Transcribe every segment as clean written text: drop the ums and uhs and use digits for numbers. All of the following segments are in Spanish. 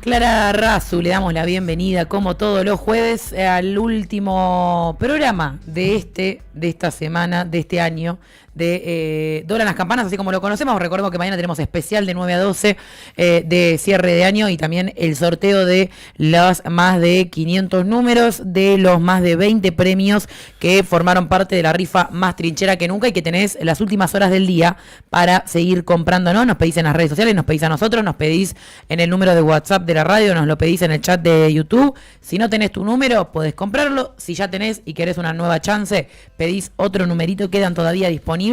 Clara Razu, le damos la bienvenida como todos los jueves al último programa de esta semana, de este año, de Doblan las Campanas, así como lo conocemos. Recordemos que mañana tenemos especial de 9 a 12 de cierre de año y también el sorteo de los más de 500 números de los más de 20 premios que formaron parte de la rifa más trinchera que nunca y que tenés las últimas horas del día para seguir comprándonos. Nos pedís en las redes sociales, nos pedís a nosotros, nos pedís en el número de WhatsApp de la radio, nos lo pedís en el chat de YouTube. Si no tenés tu número, podés comprarlo. Si ya tenés y querés una nueva chance, pedís otro numerito, quedan todavía disponibles.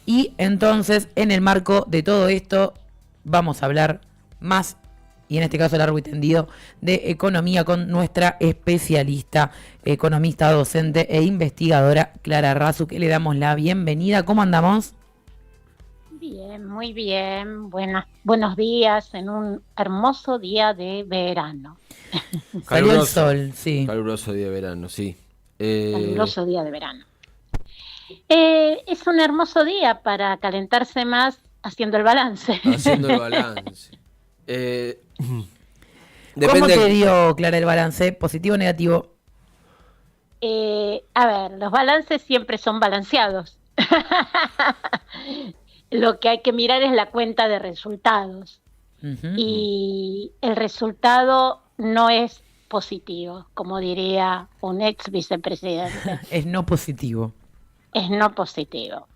Y entonces, en el marco de todo esto, vamos a hablar más, y en este caso largo y tendido, de economía con nuestra especialista, economista, docente e investigadora Clara Razu, que le damos la bienvenida. ¿Cómo andamos? Bien, muy bien. Buenos días en un hermoso día de verano. Salió el sol, sí. Caluroso día de verano, sí. Caluroso día de verano. Es un hermoso día para calentarse más haciendo el balance. Haciendo el balance. ¿Cómo te dio, Clara, el balance? ¿Positivo o negativo? A ver, los balances siempre son balanceados. Lo que hay que mirar es la cuenta de resultados. Uh-huh. Y el resultado no es positivo, como diría un ex vicepresidente. Es no positivo. Es no positivo.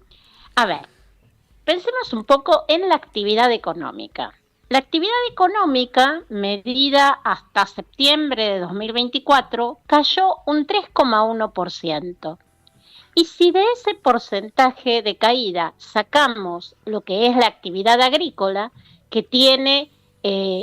A ver, pensemos un poco en la actividad económica. La actividad económica, medida hasta septiembre de 2024, cayó un 3,1%. Y si de ese porcentaje de caída sacamos lo que es la actividad agrícola, que tiene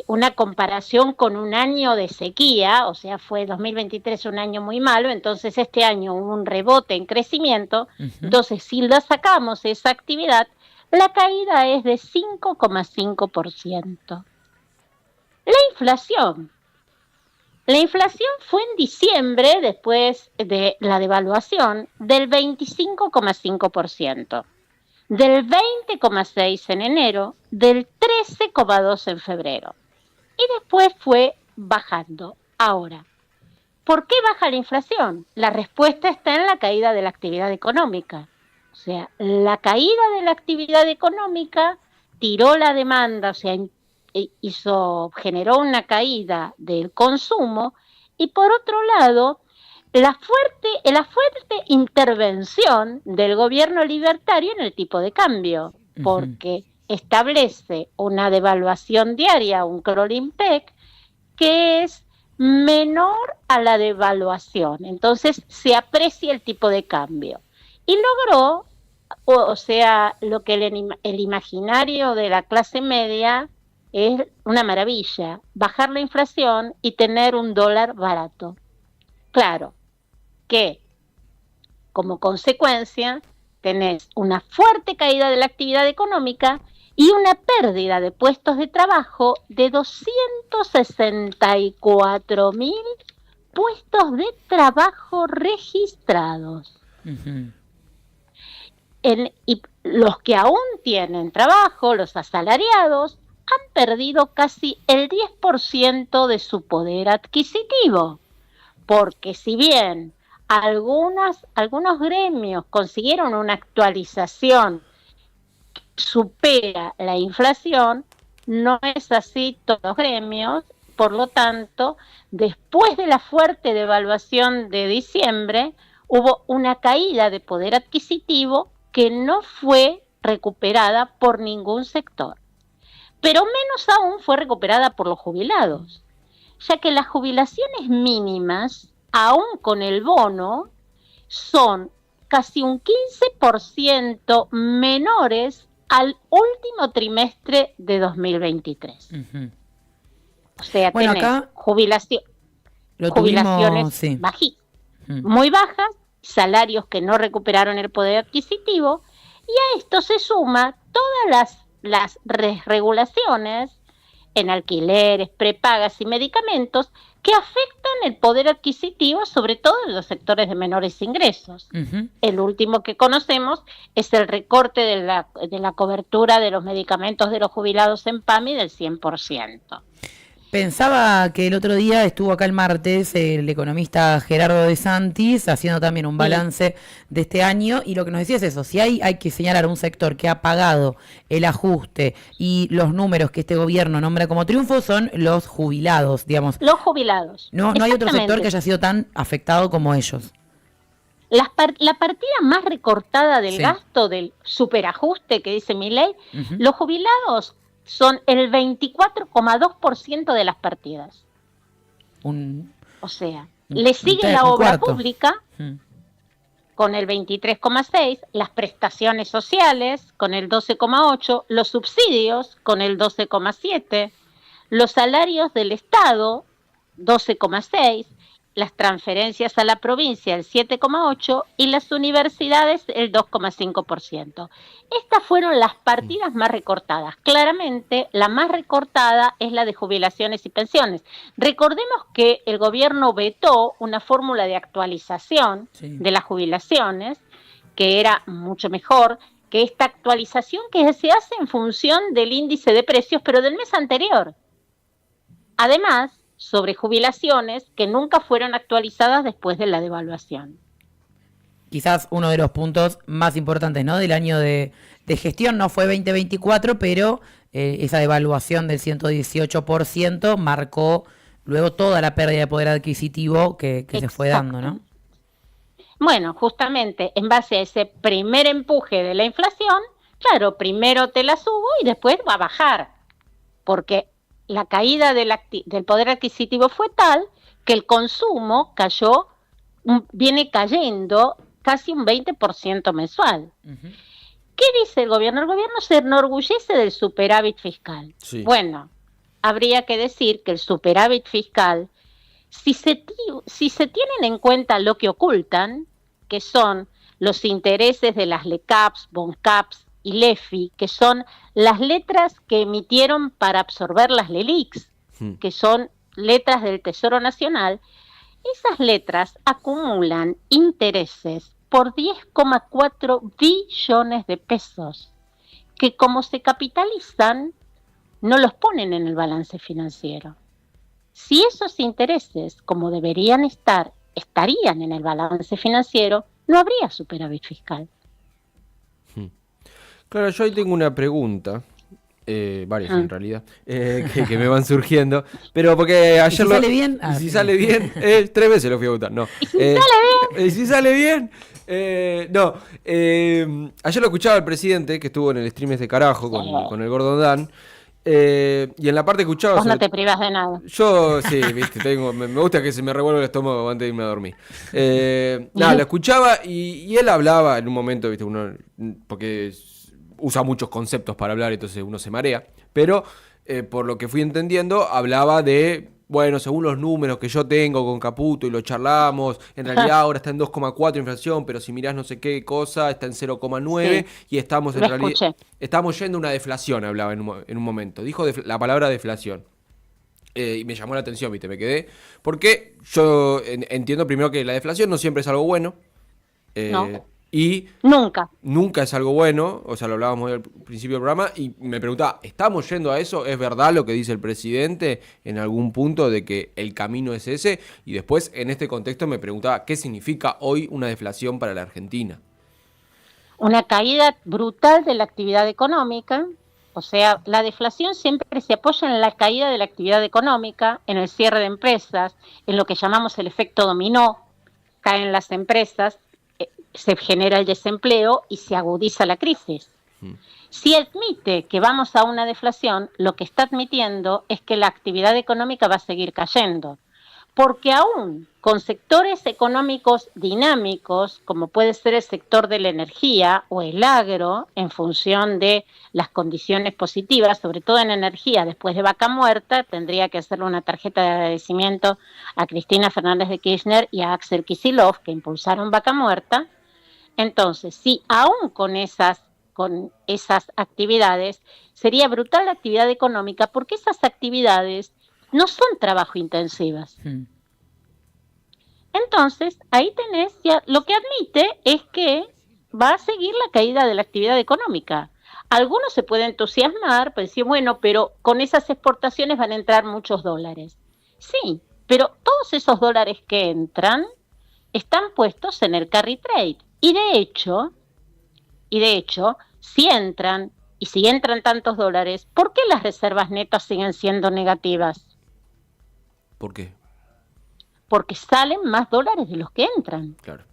una comparación con un año de sequía, o sea, fue 2023 un año muy malo, entonces este año hubo un rebote en crecimiento, uh-huh. Entonces si la sacamos esa actividad, la caída es de 5,5%. La inflación fue en diciembre, después de la devaluación, del 25,5%, del 20,6% en enero, del 13,2% en febrero. Y después fue bajando. Ahora, ¿por qué baja la inflación? La respuesta está en la caída de la actividad económica. O sea, la caída de la actividad económica tiró la demanda, o sea, generó una caída del consumo y por otro lado la fuerte intervención del gobierno libertario en el tipo de cambio, porque establece una devaluación diaria, un crawling peg, que es menor a la devaluación, entonces se aprecia el tipo de cambio y logró, o sea, lo que el imaginario de la clase media es una maravilla, bajar la inflación y tener un dólar barato. Claro que como consecuencia tenés una fuerte caída de la actividad económica y una pérdida de puestos de trabajo de 264.000 puestos de trabajo registrados. Uh-huh. Y los que aún tienen trabajo, los asalariados, han perdido casi el 10% de su poder adquisitivo, porque si bien algunos gremios consiguieron una actualización que supera la inflación, no es así todos los gremios. Por lo tanto, después de la fuerte devaluación de diciembre, hubo una caída de poder adquisitivo que no fue recuperada por ningún sector. Pero menos aún fue recuperada por los jubilados, ya que las jubilaciones mínimas, aún con el bono, son casi un 15% menores al último trimestre de 2023. Uh-huh. O sea, bueno, tenés jubilaciones sí, bajitas, muy bajas, salarios que no recuperaron el poder adquisitivo, y a esto se suma todas las regulaciones en alquileres, prepagas y medicamentos que afectan el poder adquisitivo, sobre todo en los sectores de menores ingresos. Uh-huh. El último que conocemos es el recorte de la cobertura de los medicamentos de los jubilados en PAMI del 100%. Pensaba que el otro día estuvo acá el martes el economista Gerardo De Santis haciendo también un balance de este año, y lo que nos decía es eso: si hay que señalar un sector que ha pagado el ajuste y los números que este gobierno nombra como triunfo, son los jubilados, digamos. Los jubilados. No hay otro sector que haya sido tan afectado como ellos. La partida más recortada del Sí. gasto del superajuste que dice Milei, Ujú. los jubilados son el 24,2% de las partidas. O sea, le sigue la un obra cuarto. pública con el 23,6%, las prestaciones sociales con el 12,8%, los subsidios con el 12,7%, los salarios del Estado 12,6%, las transferencias a la provincia el 7,8% y las universidades el 2,5%. Estas fueron las partidas más recortadas. Claramente, la más recortada es la de jubilaciones y pensiones. Recordemos que el gobierno vetó una fórmula de actualización de las jubilaciones, que era mucho mejor que esta actualización que se hace en función del índice de precios, pero del mes anterior. Además, sobre jubilaciones que nunca fueron actualizadas después de la devaluación. Quizás uno de los puntos más importantes, ¿no?, del año de gestión no fue 2024, pero esa devaluación del 118% marcó luego toda la pérdida de poder adquisitivo que se fue dando, ¿no? Bueno, justamente en base a ese primer empuje de la inflación, claro, primero te la subo y después va a bajar, porque la caída del poder adquisitivo fue tal que el consumo viene cayendo casi un 20% mensual. Uh-huh. ¿Qué dice el gobierno? El gobierno se enorgullece del superávit fiscal. Sí. Bueno, habría que decir que el superávit fiscal, si se tienen en cuenta lo que ocultan, que son los intereses de las LECAPs, BONCAPs y LEFI, que son las letras que emitieron para absorber las LELIQs, que son letras del Tesoro Nacional, esas letras acumulan intereses por 10,4 billones de pesos, que como se capitalizan, no los ponen en el balance financiero. Si esos intereses, como deberían estar, estarían en el balance financiero, no habría superávit fiscal. Claro, yo ahí tengo una pregunta, varias en realidad, que me van surgiendo, pero porque ayer... ¿Y si sale bien? ¿Y si sale bien? 3 veces lo fui a votar, no. ¿Y si sale bien? ¿Y si sale bien? No, ayer lo escuchaba el presidente, que estuvo en el stream de carajo con el Gordo Dan, y en la parte que escuchaba... Vos no te privas de nada. Yo, sí, viste, me gusta que se me revuelva el estómago antes de irme a dormir. Nada, lo escuchaba y él hablaba en un momento, viste, uno, porque usa muchos conceptos para hablar, entonces uno se marea, pero por lo que fui entendiendo, hablaba de, bueno, según los números que yo tengo con Caputo y lo charlamos, en realidad ahora está en 2,4 inflación, pero si mirás no sé qué cosa, está en 0,9 y estamos en realidad... Estamos yendo a una deflación, hablaba en un momento. Dijo la palabra deflación. Y me llamó la atención, viste, me quedé. Porque yo entiendo primero que la deflación no siempre es algo bueno. No. Y nunca es algo bueno, o sea, lo hablábamos al principio del programa, y me preguntaba, ¿estamos yendo a eso? ¿Es verdad lo que dice el presidente en algún punto de que el camino es ese? Y después, en este contexto, me preguntaba, ¿qué significa hoy una deflación para la Argentina? Una caída brutal de la actividad económica, o sea, la deflación siempre se apoya en la caída de la actividad económica, en el cierre de empresas, en lo que llamamos el efecto dominó, caen las empresas, se genera el desempleo y se agudiza la crisis. Si admite que vamos a una deflación, lo que está admitiendo es que la actividad económica va a seguir cayendo, porque aún con sectores económicos dinámicos, como puede ser el sector de la energía o el agro, en función de las condiciones positivas, sobre todo en energía, después de Vaca Muerta, tendría que hacerle una tarjeta de agradecimiento a Cristina Fernández de Kirchner y a Axel Kicillof, que impulsaron Vaca Muerta. Entonces, sí, aún con esas actividades, sería brutal la actividad económica, porque esas actividades no son trabajo intensivas. Entonces, ahí tenés, ya, lo que admite es que va a seguir la caída de la actividad económica. Algunos se pueden entusiasmar, pues decir, bueno, pero con esas exportaciones van a entrar muchos dólares. Sí, pero todos esos dólares que entran están puestos en el carry trade. Y de hecho, si entran, y si entran tantos dólares, ¿por qué las reservas netas siguen siendo negativas? ¿Por qué? Porque salen más dólares de los que entran. Claro.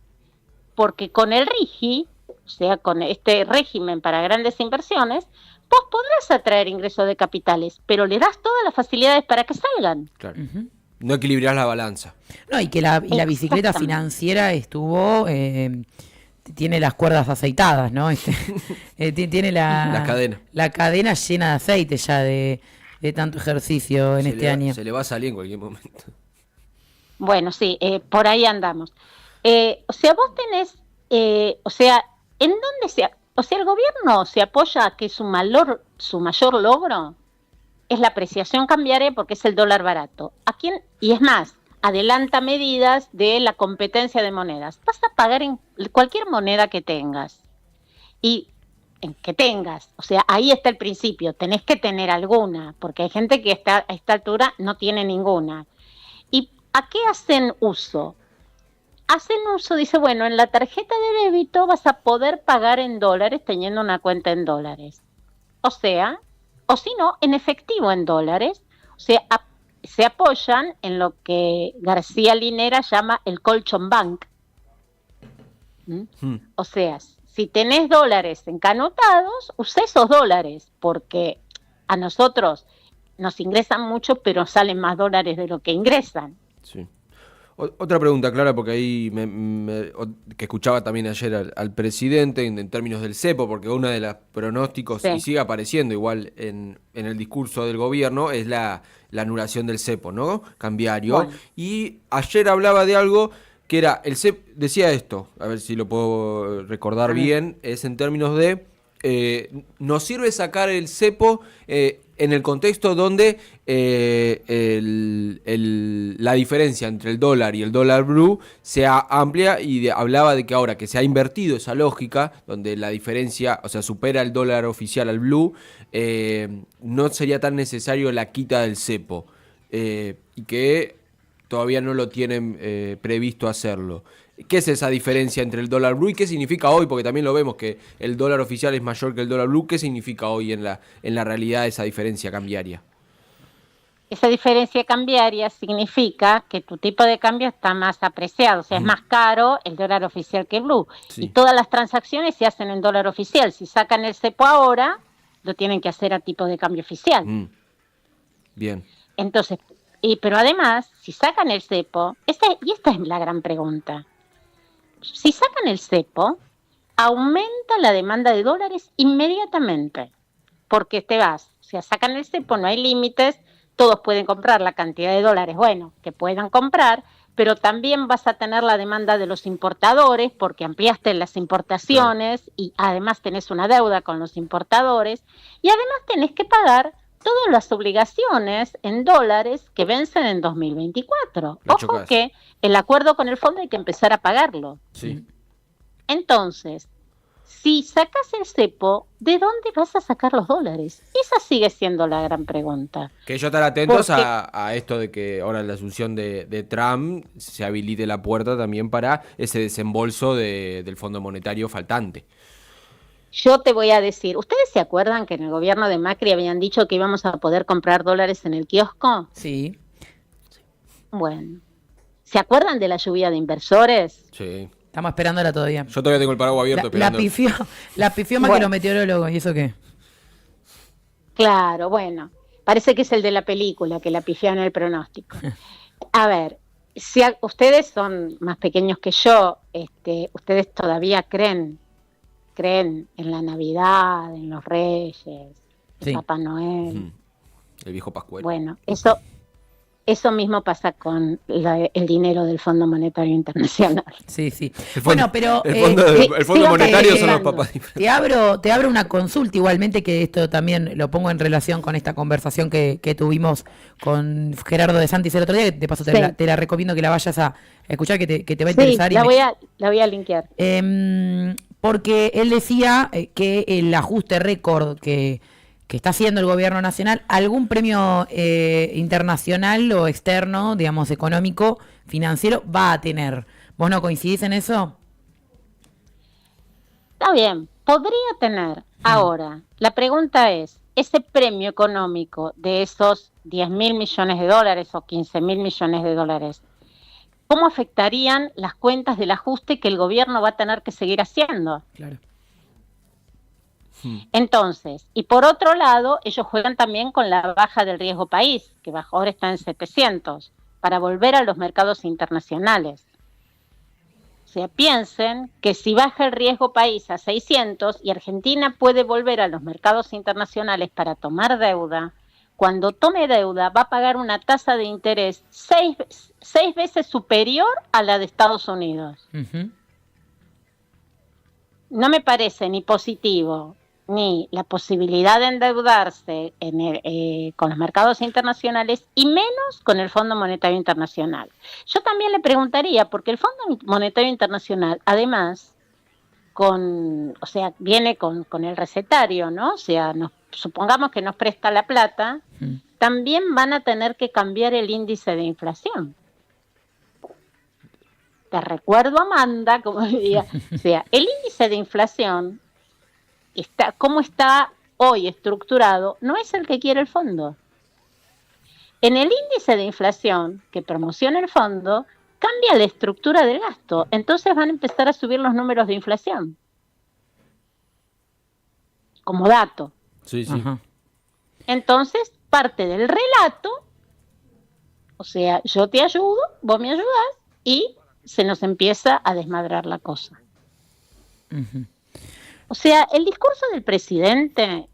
Porque con el RIGI, o sea, con este régimen para grandes inversiones, vos podrás atraer ingresos de capitales, pero le das todas las facilidades para que salgan. Claro. No equilibrás la balanza. No, y que la bicicleta financiera estuvo... tiene las cuerdas aceitadas, ¿no? Tiene Las cadenas. La cadena llena de aceite ya de tanto ejercicio en este año. Se le va a salir en cualquier momento. Bueno, sí, por ahí andamos. O sea, vos tenés, ¿en dónde el gobierno se apoya a que su mayor logro es la apreciación cambiaria porque es el dólar barato? Y es más, adelanta medidas de la competencia de monedas. Vas a pagar en cualquier moneda que tengas. O sea, ahí está el principio. Tenés que tener alguna, porque hay gente que a esta altura no tiene ninguna. ¿Y a qué hacen uso? Dice, bueno, en la tarjeta de débito vas a poder pagar en dólares teniendo una cuenta en dólares. O si no, en efectivo en dólares. O sea, se apoyan en lo que García Linera llama el colchón bank. O sea, si tenés dólares encanutados, usa esos dólares, porque a nosotros nos ingresan mucho, pero salen más dólares de lo que ingresan. Sí. Otra pregunta, Clara, porque ahí que escuchaba también ayer al presidente en términos del cepo, porque uno de los pronósticos, sí, y sigue apareciendo igual en el discurso del gobierno, es la anulación del cepo, ¿no? Cambiario. Bueno. Y ayer hablaba de algo que era, el cepo, decía esto, a ver si lo puedo recordar bien, es en términos de, nos sirve sacar el cepo en el contexto donde la diferencia entre el dólar y el dólar blue sea amplia, y hablaba de que ahora que se ha invertido esa lógica, donde la diferencia, o sea, supera el dólar oficial al blue, no sería tan necesario la quita del cepo, y que todavía no lo tienen previsto hacerlo. ¿Qué es esa diferencia entre el dólar blue y qué significa hoy? Porque también lo vemos que el dólar oficial es mayor que el dólar blue. ¿Qué significa hoy en la realidad esa diferencia cambiaria? Esa diferencia cambiaria significa que tu tipo de cambio está más apreciado, o sea, es más caro el dólar oficial que el blue. Sí. Y todas las transacciones se hacen en dólar oficial. Si sacan el cepo ahora, lo tienen que hacer a tipo de cambio oficial. Bien. Entonces, pero además, si sacan el cepo, esta es la gran pregunta. Si sacan el cepo, aumenta la demanda de dólares inmediatamente, porque sacan el cepo, no hay límites, todos pueden comprar la cantidad de dólares, que puedan comprar, pero también vas a tener la demanda de los importadores, porque ampliaste las importaciones, claro, y además tenés una deuda con los importadores, y además tenés que pagar todas las obligaciones en dólares que vencen en 2024. Ojo que el acuerdo con el fondo hay que empezar a pagarlo. Sí. Entonces, si sacas el cepo, ¿de dónde vas a sacar los dólares? Esa sigue siendo la gran pregunta. Que ellos están atentos a esto de que ahora en la asunción de Trump se habilite la puerta también para ese desembolso del Fondo Monetario faltante. Yo te voy a decir, ¿ustedes se acuerdan que en el gobierno de Macri habían dicho que íbamos a poder comprar dólares en el kiosco? Sí. Bueno, ¿se acuerdan de la lluvia de inversores? Sí. Estamos esperándola todavía. Yo todavía tengo el paraguas abierto esperando. La pifió más que los meteorólogos, ¿y eso qué? Claro, bueno, parece que es el de la película, que la pifió en el pronóstico. A ver, si ustedes son más pequeños que yo, ustedes todavía creen en la Navidad, en los Reyes, en Papá Noel. El viejo Pascuero. Bueno, eso mismo pasa con el dinero del Fondo Monetario Internacional. Sí. Pero el Fondo Monetario son los papás. Te abro una consulta igualmente, que esto también lo pongo en relación con esta conversación que tuvimos con Gerardo de Santis el otro día, que de paso te la recomiendo que la vayas a escuchar, que te va a interesar. La voy a linkear. porque él decía que el ajuste récord que está haciendo el gobierno nacional, algún premio internacional o externo, digamos, económico, financiero, va a tener. ¿Vos no coincidís en eso? Está bien, podría tener. Ahora, la pregunta es, ese premio económico de esos 10.000 millones de dólares o 15.000 millones de dólares, ¿cómo afectarían las cuentas del ajuste que el gobierno va a tener que seguir haciendo? Claro. Entonces, y por otro lado, ellos juegan también con la baja del riesgo país, que ahora está en 700, para volver a los mercados internacionales. O sea, piensen que si baja el riesgo país a 600 y Argentina puede volver a los mercados internacionales para tomar deuda, cuando tome deuda va a pagar una tasa de interés seis veces superior a la de Estados Unidos. Uh-huh. No me parece ni positivo ni la posibilidad de endeudarse con los mercados internacionales y menos con el Fondo Monetario Internacional. Yo también le preguntaría, porque el Fondo Monetario Internacional, además, viene con el recetario, ¿no? O sea, supongamos que nos presta la plata, también van a tener que cambiar el índice de inflación. Te recuerdo, Amanda, como diría, o sea, el índice de inflación como está hoy estructurado, no es el que quiere el fondo. En el índice de inflación que promociona el fondo, cambia la estructura del gasto. Entonces van a empezar a subir los números de inflación. Como dato. Sí, sí. Ajá. Entonces, parte del relato, o sea, yo te ayudo, vos me ayudás, y se nos empieza a desmadrar la cosa. Uh-huh. O sea, el discurso del presidente,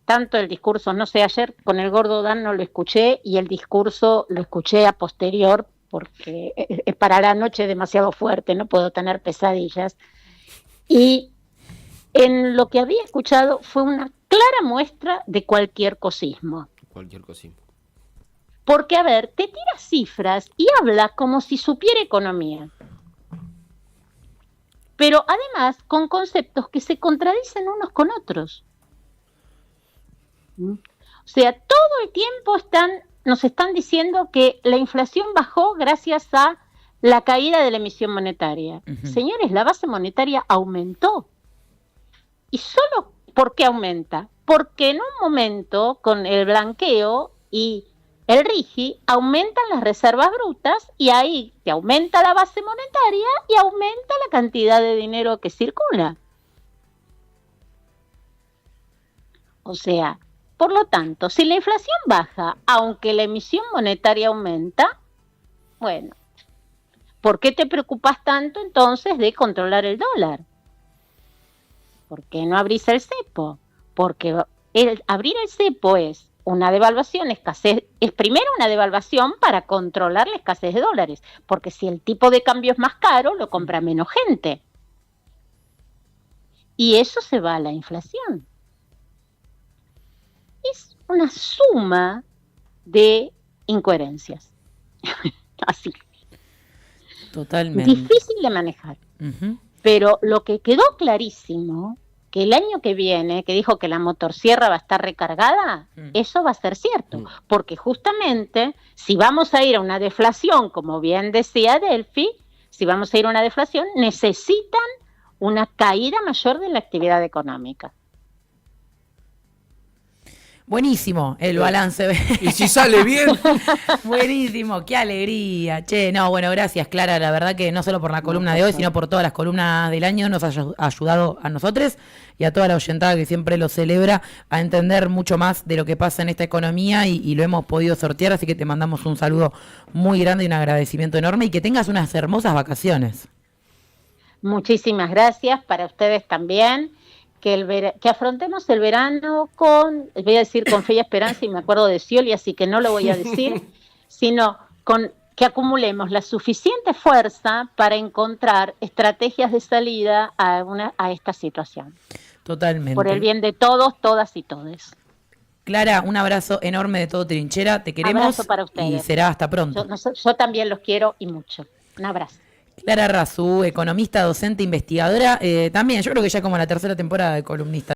tanto el discurso, no sé, ayer con el Gordo Dan no lo escuché y el discurso lo escuché a posterior porque para la noche demasiado fuerte, no puedo tener pesadillas. Y en lo que había escuchado fue una clara muestra de cualquier cosismo. Cualquier cosismo. Porque, a ver, te tira cifras y habla como si supiera economía. Pero además con conceptos que se contradicen unos con otros. O sea, todo el tiempo nos están diciendo que la inflación bajó gracias a la caída de la emisión monetaria. Uh-huh. Señores, la base monetaria aumentó. ¿Y solo por qué aumenta? Porque en un momento, con el blanqueo y el RIGI, aumentan las reservas brutas y ahí te aumenta la base monetaria y aumenta la cantidad de dinero que circula. O sea, por lo tanto, si la inflación baja, aunque la emisión monetaria aumenta, bueno, ¿por qué te preocupas tanto entonces de controlar el dólar? ¿Por qué no abrís el cepo? Porque abrir el cepo es una devaluación, es primero una devaluación para controlar la escasez de dólares, porque si el tipo de cambio es más caro, lo compra menos gente. Y eso se va a la inflación. Es una suma de incoherencias. Así. Totalmente. Difícil de manejar. Uh-huh. Pero lo que quedó clarísimo, que el año que viene, que dijo que la motosierra va a estar recargada, eso va a ser cierto, porque justamente si vamos a ir a una deflación, como bien decía Delphi, si vamos a ir a una deflación, necesitan una caída mayor de la actividad económica. Buenísimo el balance. Y si sale bien. Buenísimo, qué alegría. Che, no, bueno, gracias, Clara. La verdad que no solo por la columna de hoy, sino por todas las columnas del año nos ha ayudado a nosotros y a toda la oyentada que siempre lo celebra a entender mucho más de lo que pasa en esta economía y lo hemos podido sortear, así que te mandamos un saludo muy grande y un agradecimiento enorme y que tengas unas hermosas vacaciones. Muchísimas gracias para ustedes también. Que afrontemos el verano voy a decir con fe y esperanza, y me acuerdo de Scioli, así que no lo voy a decir, sino que acumulemos la suficiente fuerza para encontrar estrategias de salida a esta situación. Totalmente. Por el bien de todos, todas y todes. Clara, un abrazo enorme de todo Trinchera, te queremos. Abrazo para ustedes. Y será hasta pronto. Yo también los quiero y mucho. Un abrazo. Clara Razú, economista, docente, investigadora. También, yo creo que ya como la tercera temporada de columnista.